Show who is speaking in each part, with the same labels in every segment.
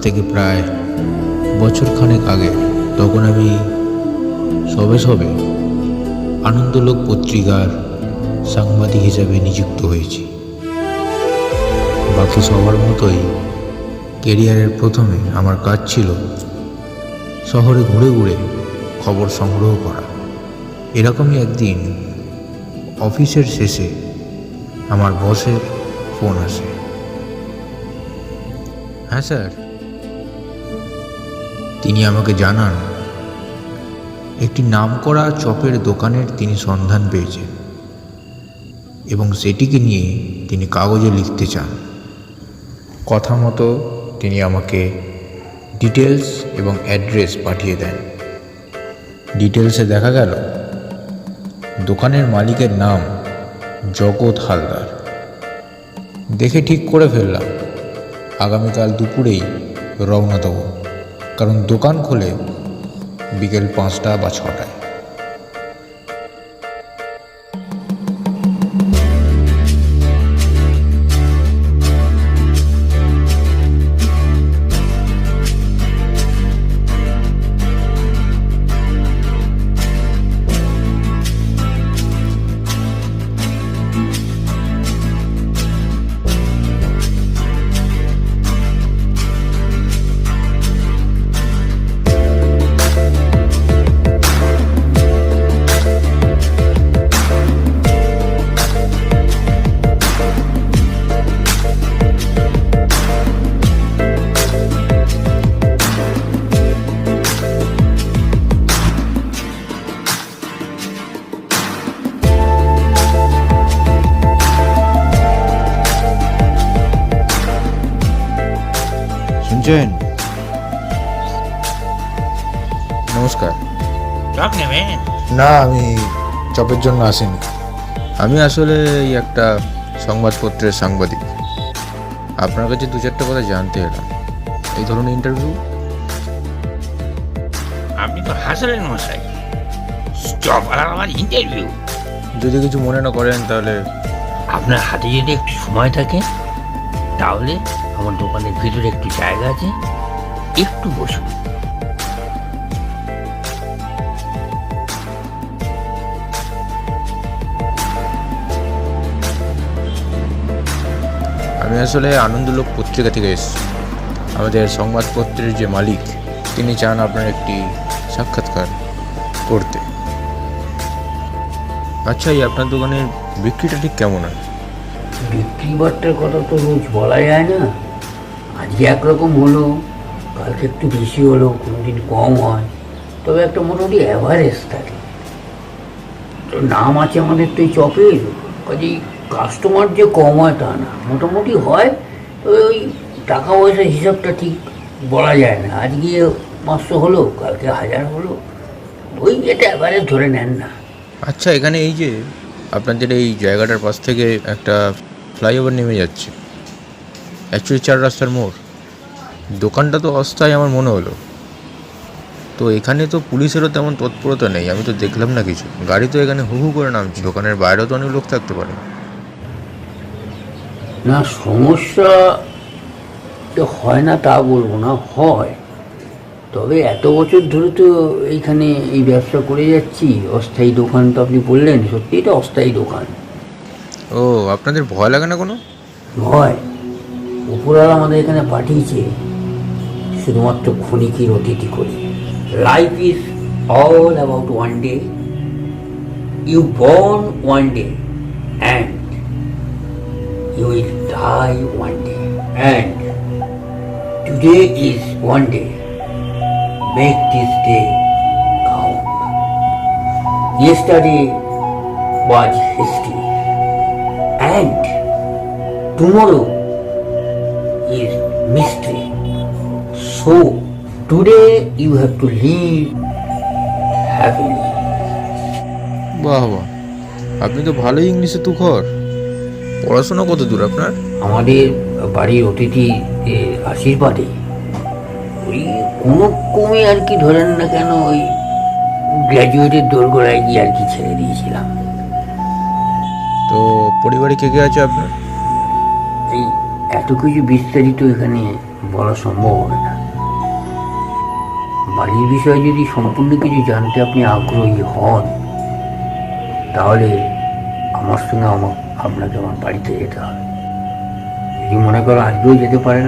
Speaker 1: থেকে প্রায় বছরখানেক আগে। তখন আমি সবে আনন্দলোক পত্রিকার সাংবাদিক হিসেবে নিযুক্ত হয়েছি। বাকি সবার মতোই কেরিয়ারের প্রথমে আমার কাজ ছিল শহরে ঘুরে ঘুরে খবর সংগ্রহ করা। এরকমই একদিন অফিসের শেষে আমার বসের ফোন আসে। হ্যাঁ স্যার। তিনি আমাকে জানান একটি নামকরা চপের দোকানের তিনি সন্ধান পেয়েছেন এবং সেটিকে নিয়ে তিনি কাগজে লিখতে চান। কথা মতো তিনি আমাকে ডিটেলস এবং অ্যাড্রেস পাঠিয়ে দেন। ডিটেলসে দেখা গেল দোকানের মালিকের নাম জগৎ হালদার। দেখে ঠিক করে ফেললাম আগামীকাল দুপুরেই রওনা দেব, কারণ দোকান খোলে বিকেল 5টা বা 6টায়। শুনছেন? নমস্কার।
Speaker 2: চপ নেবেন?
Speaker 1: না, আমি চপের জন্য আসিনি। আমি আসলে এই একটা সংবাদপত্রের সাংবাদিক। আপনার কাছে 2-4টা কথা জানতে এলাম। এই ধরনের ইন্টারভিউ?
Speaker 2: আপনি তো হাসলেন মশাই, চপ আর আমার ইন্টারভিউ।
Speaker 1: যদি কিছু মনে না করেন তাহলে।
Speaker 2: আপনার হাতে যদি একটু সময় থাকে তাহলে আমার দোকানের ভিতরে একটু জায়গা আছে, একটু বসুন।
Speaker 1: আমি আসলে আনন্দলোক পত্রিকা থেকে এসেছি। আমাদের সংবাদপত্রের যে মালিক তিনি চান আপনার একটি সাক্ষাৎকার করতে। আচ্ছা, এই আপনার দোকানের বিক্রিটা ঠিক কেমন হয়?
Speaker 3: বিক্রি বাট্টার কথা তো রোজ বলা যায় না। আজকে একরকম হলো, কালকে একটু বেশি হলো, কোনো দিন কম হয়, তবে একটা মোটামুটি অ্যাভারেজ থাকে। তো নাম আছে আমাদের তো এই চপের, কাজেই কাস্টমার যে কম হয় তা না, মোটামুটি হয়। তবে ওই টাকা পয়সার হিসাবটা ঠিক বলা যায় না। আজকে 500 হলো, কালকে 1000 হলো, ওই এটা অ্যাভারেজ ধরে নেন না।
Speaker 1: আচ্ছা, এখানে এই যে আপনাদের এই জায়গাটার পাশ থেকে একটা ফ্লাইওভার নেমে যাচ্ছে, অ্যাকচুয়ালি 4 রাস্তার মোড়। দোকানটা তো অস্থায়ী আমার মনে হলো। তো এখানে তো পুলিশেরও তেমন তৎপরতা নেই, আমি তো দেখলাম না কিছু। গাড়ি তো এখানে হু হু করে নামছে। দোকানের বাইরেও তো অনেক লোক থাকতে পারে।
Speaker 3: না, সমস্যা তো হয় না তা বলবো না, হয়। তবে এত বছর ধরে তো এইখানে এই ব্যবসা করে যাচ্ছি। অস্থায়ী দোকান তো আপনি বললেন, সত্যি এটা অস্থায়ী দোকান।
Speaker 1: ও, আপনাদের ভয় লাগে না কোনো?
Speaker 3: ভয় উপরওয়ালা আমাদের এখানে পাঠিয়েছে শুধুমাত্র ক্ষণিকের অতিথি করে। Life is all about one day. You born one day and you will die one day, and today is one day. Make this day count. Yesterday was history, and tomorrow is mystery. So today you have to live happily.
Speaker 1: বাহ বাহ, আপনি তো ভালোই ইংলিশে তুখর। পড়াশোনা কত দূর আপনার?
Speaker 3: আমাদের বাড়ির অতিথি আশীর্বাদে ওই কোনো কমে আর কি ধরেন না কেন, ওই গ্র্যাজুয়েটের দোরগোড়ায় গিয়ে আর কি ছেড়ে দিয়েছিলাম।
Speaker 1: তো পরিবারে কে কে আছে আপনার?
Speaker 3: এই এত কিছু বিস্তারিত এখানে বলা সম্ভব হবে না। বাড়ির বিষয়ে যদি সম্পূর্ণ কিছু জানতে আপনি আগ্রহী হন, তাহলে আমার সঙ্গে আপনাকে আমার বাড়িতে যেতে হবে। যদি মনে করো আজকেও যেতে পারেন,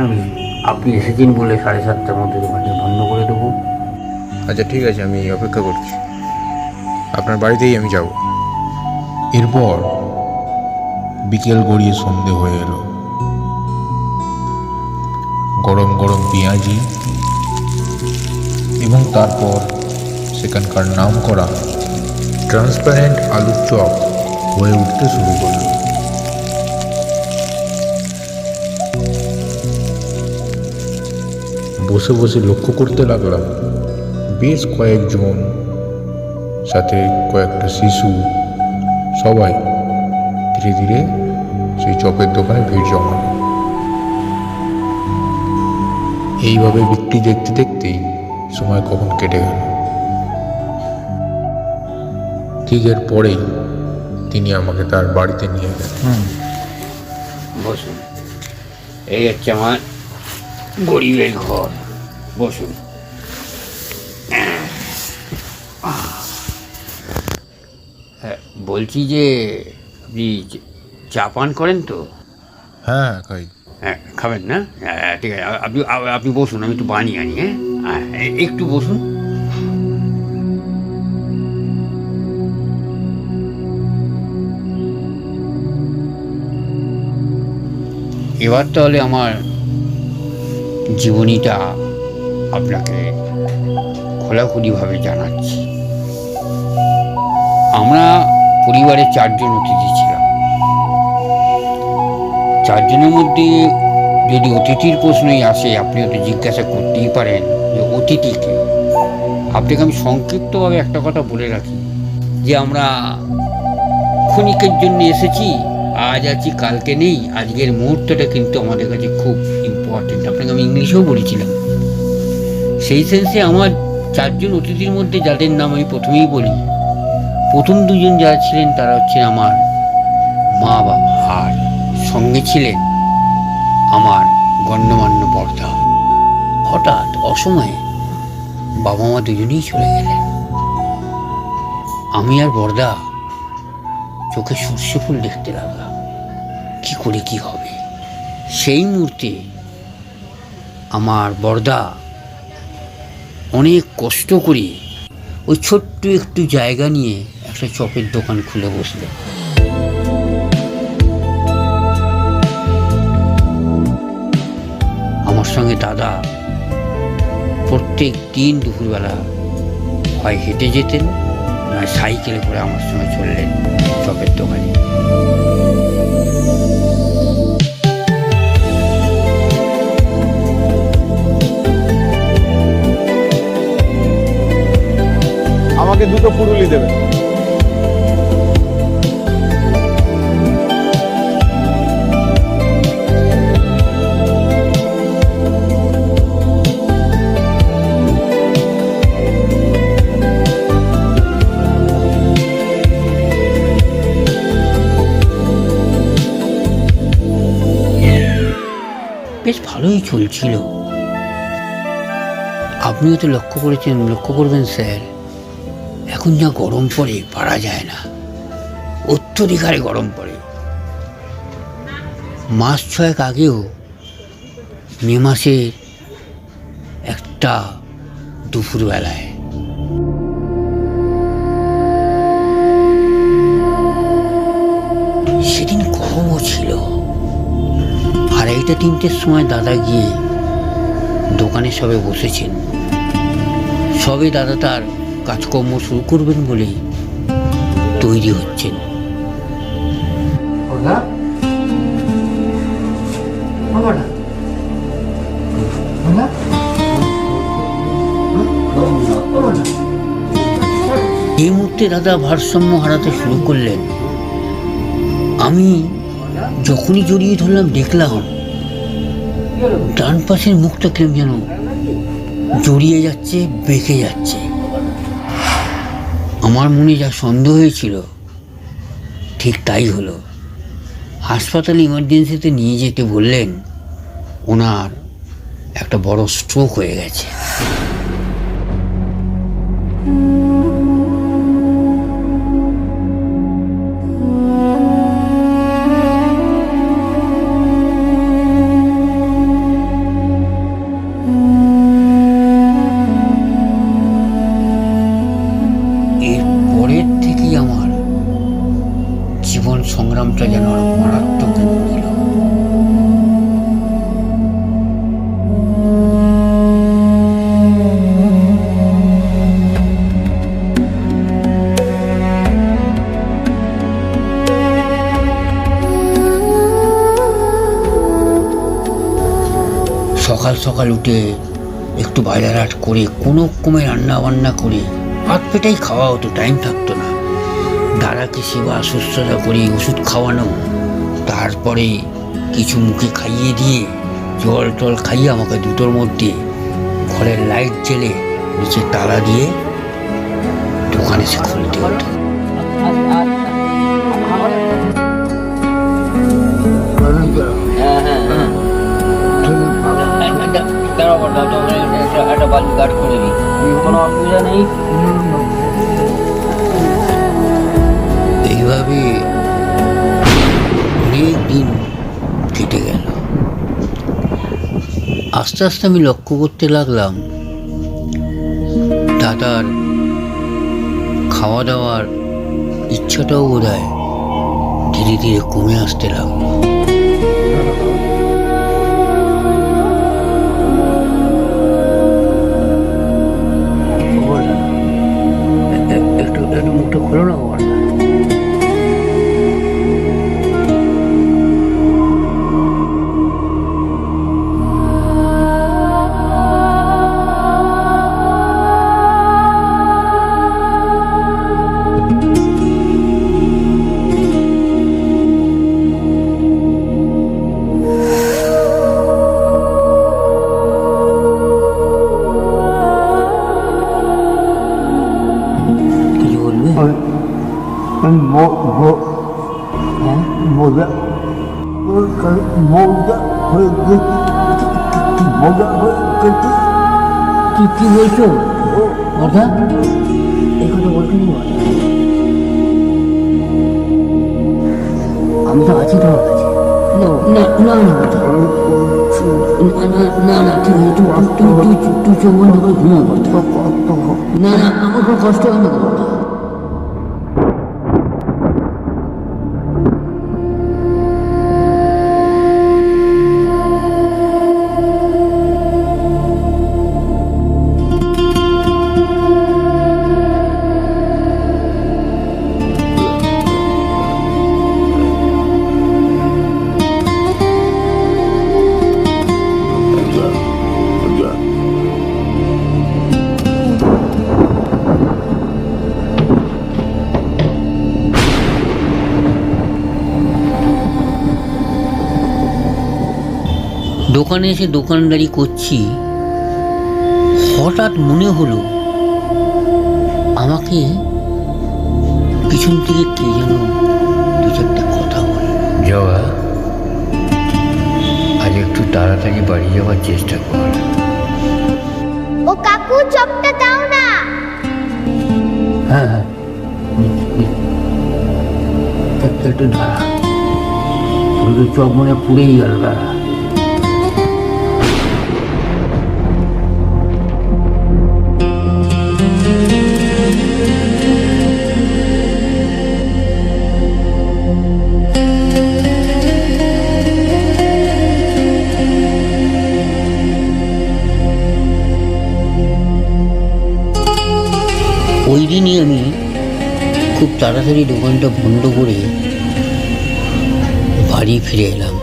Speaker 3: আপনি এসেছেন বলে 7:30টার মধ্যে দোকানটি বন্ধ করে দেবো।
Speaker 1: আচ্ছা ঠিক আছে, আমি অপেক্ষা করছি, আপনার বাড়িতেই আমি যাব। এরপর বিকেল গড়িয়ে সন্ধে হয়ে এলো। গরম গরম পেঁয়াজি এবং তারপর সেখানকার নাম করা ট্রান্সপারেন্ট আলুর চপ হয়ে উঠতে শুরু করলো। বসে বসে লক্ষ্য করতে লাগলাম বেশ কয়েকজন, সাথে কয়েকটা শিশু, সবাই ধীরে ধীরে সেই চপের দোকানে ভিড় জমানো। এইভাবে বিক্রি দেখতে দেখতেই সময় কখন কেটে গেল। ঠিক এর পরেই তিনি আমাকে তার বাড়িতে নিয়ে গেলেন।
Speaker 3: বসুন, এই হচ্ছে আমার গরিবের ঘর, বসুন। হ্যাঁ, বলছি যে আপনি চা পান করেন তো?
Speaker 1: হ্যাঁ খাই।
Speaker 3: হ্যাঁ, খাবেন না? হ্যাঁ ঠিক আছে, আপনি বসুন, আমি একটু বানিয়ে আনি। হ্যাঁ, একটু বসুন। এবার তাহলে আমার জীবনীটা আপনাকে খোলাখুলিভাবে জানাচ্ছি। আমরা পরিবারে 4 জন অতিথি ছিলাম। 4 জনের মধ্যে যদি অতিথির প্রশ্নই আসে, আপনি হয়তো জিজ্ঞাসা করতেই পারেন যে অতিথিকে। আপনাকে আমি সংক্ষিপ্তভাবে একটা কথা বলে রাখি যে আমরা ক্ষণিকের জন্য এসেছি, আজ আছি কালকে নেই। আজকের মুহূর্তটা কিন্তু আমাদের কাছে খুব ইম্পর্টেন্ট। আপনাকে আমি ইংলিশেও বলেছিলাম। সেই সেন্সে আমার 4 জন অতিথির মধ্যে যাদের নাম আমি প্রথমেই বলি, প্রথম 2 জন যারা ছিলেন তারা হচ্ছেন আমার মা বাবা, আর সঙ্গে ছিলেন আমার গণ্যমান্য বর্দা। হঠাৎ অসময়ে বাবা মা দুজনেই চলে গেলেন। আমি আর বর্দা চোখে সর্ষে ফুল দেখতে লাগলাম, কি করে কি হবে। সেই মুহূর্তে আমার বর্দা অনেক কষ্ট করে ওই ছোট্ট একটু জায়গা নিয়ে একটা চপের দোকান খুলে বসলেন। আমার সঙ্গে দাদা প্রত্যেক দিন দুপুরবেলা হয় হেঁটে যেতেন, না সাইকেলে করে আমার সঙ্গে চললেন চপের দোকানে।
Speaker 4: আমাকে 2টো ফুরুলি দেবেন।
Speaker 3: বেশ ভালোই চলছিল। আপনিও তো লক্ষ্য করবেন স্যার, এখন যা গরম পড়ে পারা যায় না, অত্যধিক হারে গরম পড়ে। মাস 6 আগেও মে মাসের একটা দুপুরবেলায় সেদিন গরমও ছিল। 2:30-3টের সময় দাদা গিয়ে দোকানে সবে বসেছেন। সবে দাদা তার কাজকর্ম শুরু করবেন বলেই তৈরি হচ্ছেন। এই মুহূর্তে দাদা ভারসাম্য হারাতে শুরু করলেন। আমি যখনই জড়িয়ে ধরলাম দেখলাম ডান পাশের মুখটা কেমন যেন জড়িয়ে যাচ্ছে, বেঁকে যাচ্ছে। আমার মনে যা সন্দেহ হয়েছিল ঠিক তাই হলো। হাসপাতালে ইমার্জেন্সিতে নিয়ে যেতে বললেন। ওনার একটা বড় স্ট্রোক হয়ে গেছে। এরপরের থেকেই আমার জীবন সংগ্রামটা যেন আরো মারাত্মক রূপ নিল। সকাল সকাল উঠে একটু বাজার হাট করে কোনো রকমে রান্না বান্না করে হাত পেটাই খাওয়া হতো, টাইম থাকতো না। দাদাকে সেবা শুশ্রূষা করে ওষুধ খাওয়ানো, তারপরে কিছু মুখে খাইয়ে দিয়ে জল টল খাইয়ে আমাকে দুটোর মধ্যে ঘরের লাইট জ্বেলে নিচে তালা দিয়ে দোকানে সে খুলতে হতো। একটা বালি গার্ড করে দিই, কোনো অসুবিধা নেই। এইভাবে অনেক দিন কেটে গেল। আস্তে আস্তে আমি লক্ষ্য করতে লাগলাম দাদার খাওয়া দাওয়ার ইচ্ছাটাও বোধহয় ধীরে ধীরে কমে আসতে লাগলো। একটু মুখটা খোলো না আমার। কি বলছো কথা? এই কথা বলতে নেই, আমি তো আছি তোমার কাছে। না না না না না ঠিক আছে, তুই চোখ বন্ধ করে ঘুমাও। না না আমার কোনো কষ্ট হয় না। দোকানে এসে দোকানদারি করছি, হঠাৎ মনে হলো আমাকে পিছন থেকে কে যেন দু চারটে কথা বলে।
Speaker 2: জগা, আজ একটু তাড়াতাড়ি বাড়ি যাওয়ার চেষ্টা কর।
Speaker 5: ও কাকু, চপটা দাও না।
Speaker 3: হ্যাঁ হ্যাঁ, একটু দাঁড়া, চপ মনে পুড়েই গেল। দাঁড়া, ওই দিনই আমি খুব তাড়াতাড়ি দোকানটা বন্ধ করে বাড়ি ফিরে এলাম।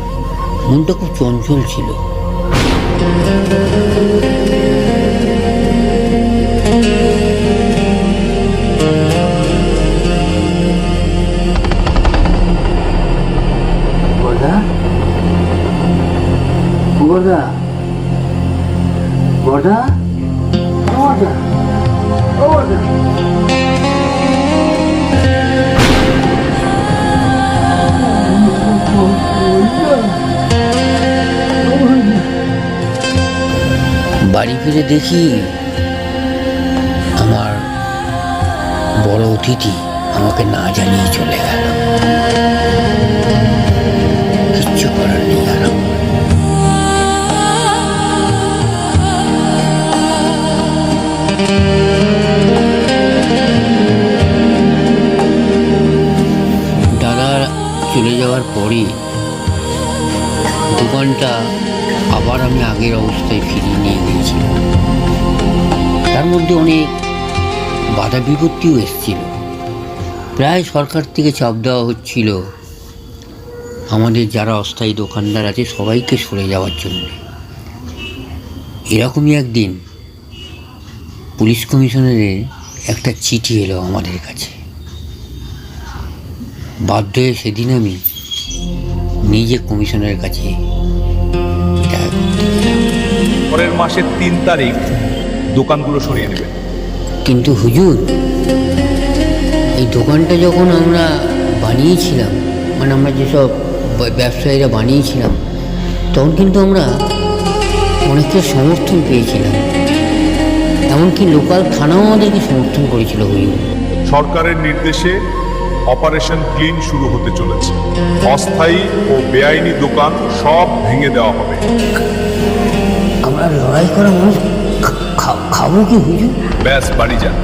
Speaker 3: মনটা খুব চঞ্চল ছিল। বড়দা, বড়দা, বড়দা, বড়দা, বড়দা। বাড়ি ফিরে দেখি আমার বড় অতিথি আমাকে না জানিয়ে চলে গেল। কিচ্ছু করার নেই আর আমার। দাদা চলে যাওয়ার পরে দোকানটা আবার আমি আগের অবস্থায় ফিরিয়ে নিয়ে গিয়েছিলাম। তার মধ্যে অনেক বাধা বিপত্তিও এসেছিল। প্রায় সরকার থেকে চাপ দেওয়া হচ্ছিল আমাদের যারা অস্থায়ী দোকানদার আছে সবাইকে সরে যাওয়ার জন্য। এরকমই একদিন পুলিশ কমিশনারের একটা চিঠি এলো আমাদের কাছে। বাধ্য হয়ে সেদিন আমি নিজে কমিশনারের কাছে
Speaker 4: পরের মাসের 3 তারিখ দোকানগুলো সরিয়ে নেবেন।
Speaker 3: কিন্তু হুজুর, এই দোকানটা যখন আমরা বানিয়েছিলাম, মানে আমরা যেসব ব্যবসায়ীরা বানিয়েছিলাম, তখন কিন্তু আমরা অনেকটা সমর্থন পেয়েছিলাম। এমনকি লোকাল থানাও আমাদেরকে সমর্থন করেছিল হুজুর।
Speaker 6: সরকারের নির্দেশে অপারেশন ক্লিন শুরু হতে চলেছে। অস্থায়ী ও বেআইনি দোকান সব ভেঙে দেওয়া হবে।
Speaker 3: আমরা লড়াই করা মানুষ খাবো কি হুজুর?
Speaker 6: ব্যাস, বাড়ি যান।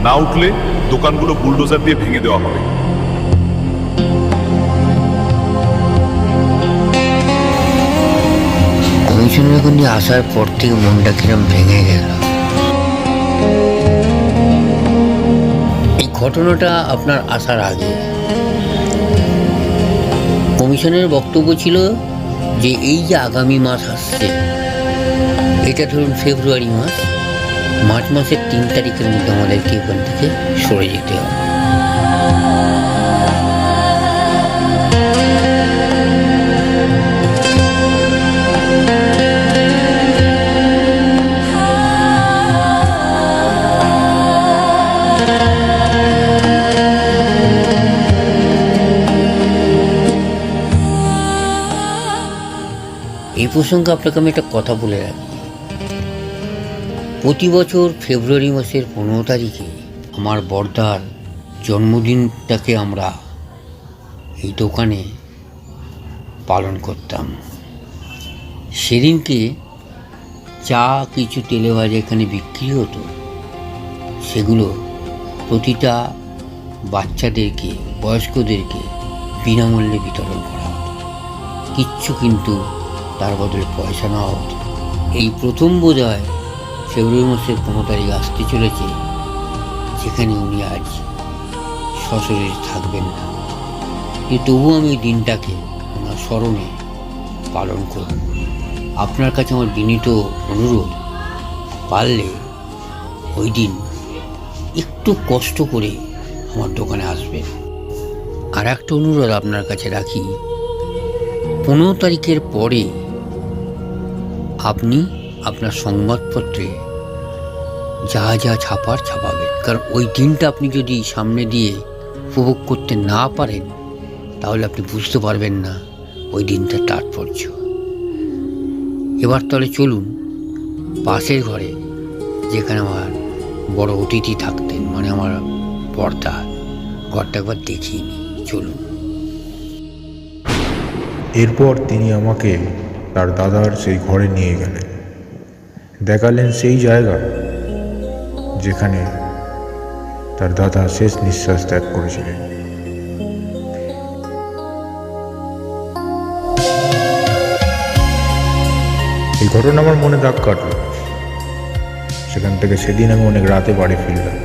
Speaker 6: না উঠলে দোকানগুলো বুলডোজার দিয়ে ভেঙে দেওয়া হবে।
Speaker 3: কমিশনের ওখানে আসার পর থেকে মনটা কিরম ভেঙে গেল। এই ঘটনাটা আপনার আসার আগে কমিশনের বক্তব্য ছিল যে এই যে আগামী মাস আসছে, এটা ধরুন ফেব্রুয়ারি মাস, মার্চ মাসের 3 তারিখের মধ্যে আমাদেরকে এখান থেকে সরে যেতে হবে। এই প্রসঙ্গে আপনাকে আমি একটা কথা বলে রাখি। প্রতি বছর ফেব্রুয়ারি মাসের 15 তারিখে আমার বড়দার জন্মদিনটাকে আমরা এই দোকানে পালন করতাম। সেদিনকে চা, কিছু তেলে ভাজা এখানে বিক্রি হতো, সেগুলো প্রতিটা বাচ্চাদেরকে, বয়স্কদেরকে বিনামূল্যে বিতরণ করা হতো। কিচ্ছু কিন্তু তার বদলে পয়সা নেওয়া হতো। এই প্রথম বোধহয় ফেব্রুয়ারি মাসের 15 তারিখ আসতে চলেছে, যেখানে উনি আজ সশরীরে থাকবেন না। কিন্তু তবুও আমি এই দিনটাকে ওনার স্মরণে পালন করব। আপনার কাছে আমার বিনীত অনুরোধ, পারলে ওই দিন একটু কষ্ট করে আমার দোকানে আসবেন। আর একটা অনুরোধ আপনার কাছে রাখি, 15 তারিখের পরে আপনি আপনার সংবাদপত্রে যা যা ছাপাবেন। কারণ ওই দিনটা আপনি যদি সামনে দিয়ে উপভোগ করতে না পারেন, তাহলে আপনি বুঝতে পারবেন না ওই দিনটার তাৎপর্য। এবার তাহলে চলুন পাশের ঘরে, যেখানে আমার বড় অতিথি থাকতেন, মানে আমার বড়দা, ঘরটা একবার দেখিয়ে নিই। চলুন।
Speaker 1: এরপর তিনি আমাকে তার দাদার সেই ঘরে নিয়ে গেলেন, দেখালেন সেই জায়গা যেখানে তার দাদা শেষ নিঃশ্বাস ত্যাগ করেছিলেন। এই ঘটনা আমার মনে দাগ কাটল। সেখান থেকে সেদিন আমি অনেক রাতে বাড়ি ফিরলাম।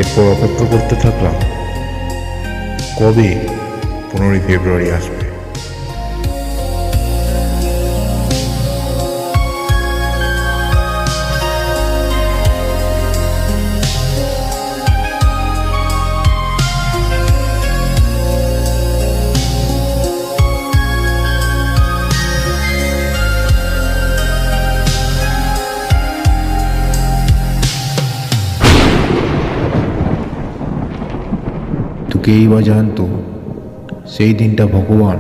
Speaker 1: এরপর অপেক্ষা করতে থাকলাম কবে 15 ফেব্রুয়ারি আসবে। কেই বা জানতো সেই দিনটা ভগবান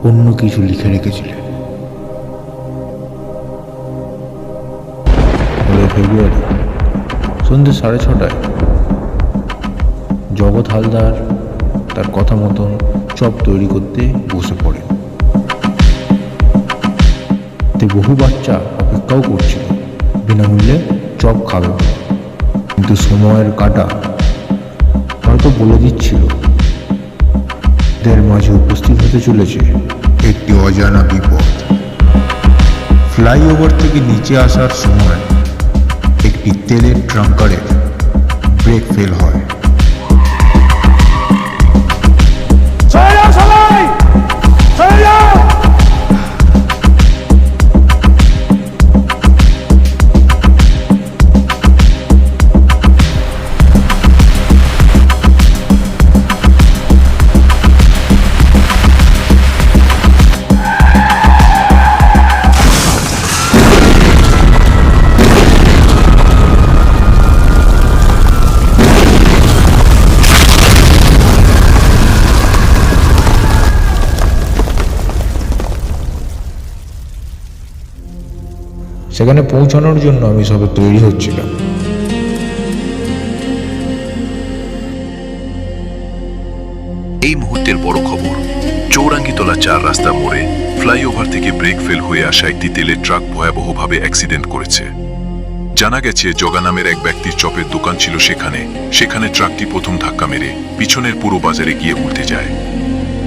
Speaker 1: অন্য কিছু লিখে রেখেছিলেন। ফেব্রুয়ারি সন্ধ্যে 6:30 জগৎ হালদার তার কথা মতন চপ তৈরি করতে বসে পড়েন। বহু বাচ্চা অপেক্ষাও করছিল বিনামূল্যে চপ খাবে, কিন্তু সময়ের কাঁটা হয়তো বলে দিচ্ছিল এদের মাঝে উপস্থিত হতে চলেছে একটি অজানা বিপদ। ফ্লাইওভার থেকে নিচে আসার সময় একটি তেলের ট্রাঙ্কারের ব্রেক ফেল হয়। সেখানে পৌঁছানোর জন্য আমি সবে তৈরি হচ্ছিলাম।
Speaker 7: এই মুহূর্তের বড় খবর, চৌরাঙ্গীতলা 4 রাস্তা মোড়ে ফ্লাইওভার থেকে ব্রেক ফেল হয়ে আসা একটি তেলের ট্রাক ভয়াবহভাবে অ্যাক্সিডেন্ট করেছে। জানা গেছে জগা নামের এক ব্যক্তির চপের দোকান ছিল সেখানে ট্রাকটি প্রথম ধাক্কা মেরে পিছনের পুরো বাজারে গিয়ে উল্টে যায়।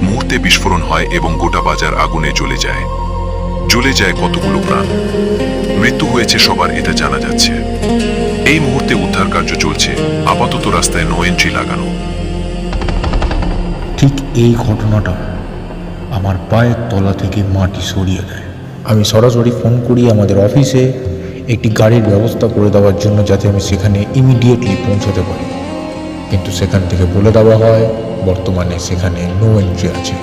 Speaker 7: মুহূর্তে বিস্ফোরণ হয় এবং গোটা বাজার আগুনে জ্বলে যায় কতগুলো প্রাণ। মৃত্যু হয়েছে সবার, এটা জানা যাচ্ছে। এই মুহূর্তে উদ্ধার কার্য চলছে, আপাতত রাস্তায় নো এন্ট্রি লাগানো।
Speaker 1: ঠিক এই ঘটনাটা আমার পায়ের তলা থেকে মাটি সরিয়ে দেয়। আমি সরাসরি ফোন করি আমাদের অফিসে একটি গাড়ির ব্যবস্থা করে দেওয়ার জন্য, যাতে আমি সেখানে ইমিডিয়েটলি পৌঁছাতে পারি। কিন্তু সেখান থেকে বলে দেওয়া হয় বর্তমানে সেখানে নো এন্ট্রি আছে,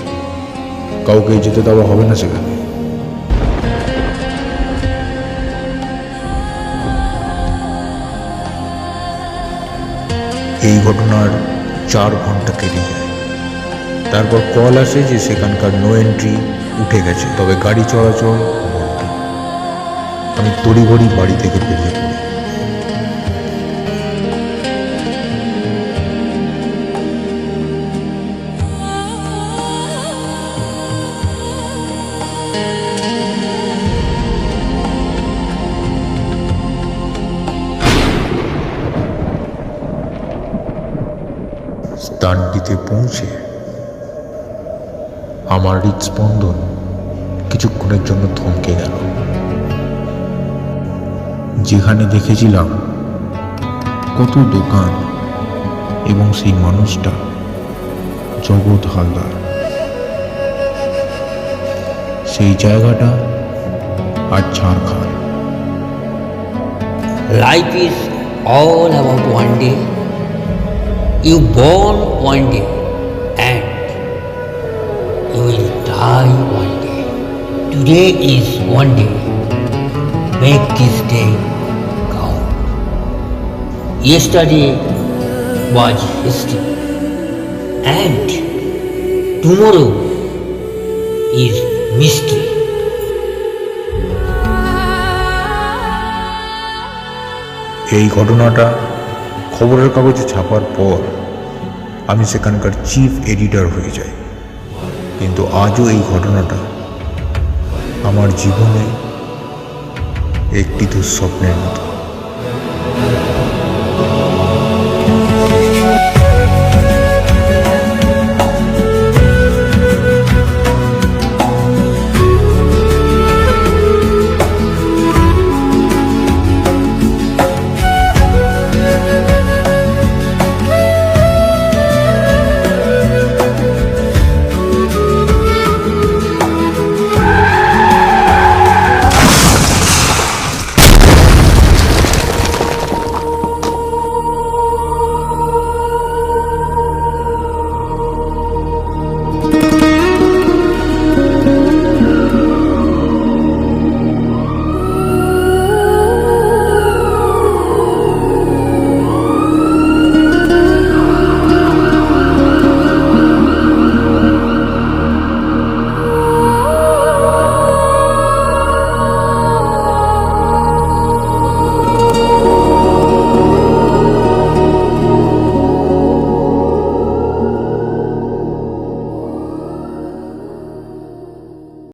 Speaker 1: কাউকে যেতে দেওয়া হবে না সেখানে। এই ঘটনার 4 ঘন্টা কেটে যায়। তারপর কল আসে যে সেখানকার নো এন্ট্রি উঠে গেছে, তবে গাড়ি চলাচল বন্ধ। আমি তড়িঘড়ি বাড়ি থেকে বেরিয়ে পড়ি। স্থানটিতে পৌঁছে আমার হৃদস্পন্দন কিছুক্ষণের জন্য থমকে গেল। যেখানে দেখেছিলাম কত দোকান এবং সেই মানুষটা জগৎ হালদার, সেই জায়গাটা আজ Jharkhand.
Speaker 3: Life is all about one day. You born one day and you will die one day. Today is one day. Make this day count. Yesterday was history and tomorrow is mystery.
Speaker 1: এই ঘটনাটা খবরের কাগজে ছাপার পর আমি সেখানকার chief editor হয়ে যাই, কিন্তু আজও এই ঘটনাটা আমার জীবনে একটি দুঃস্বপ্নের মতো।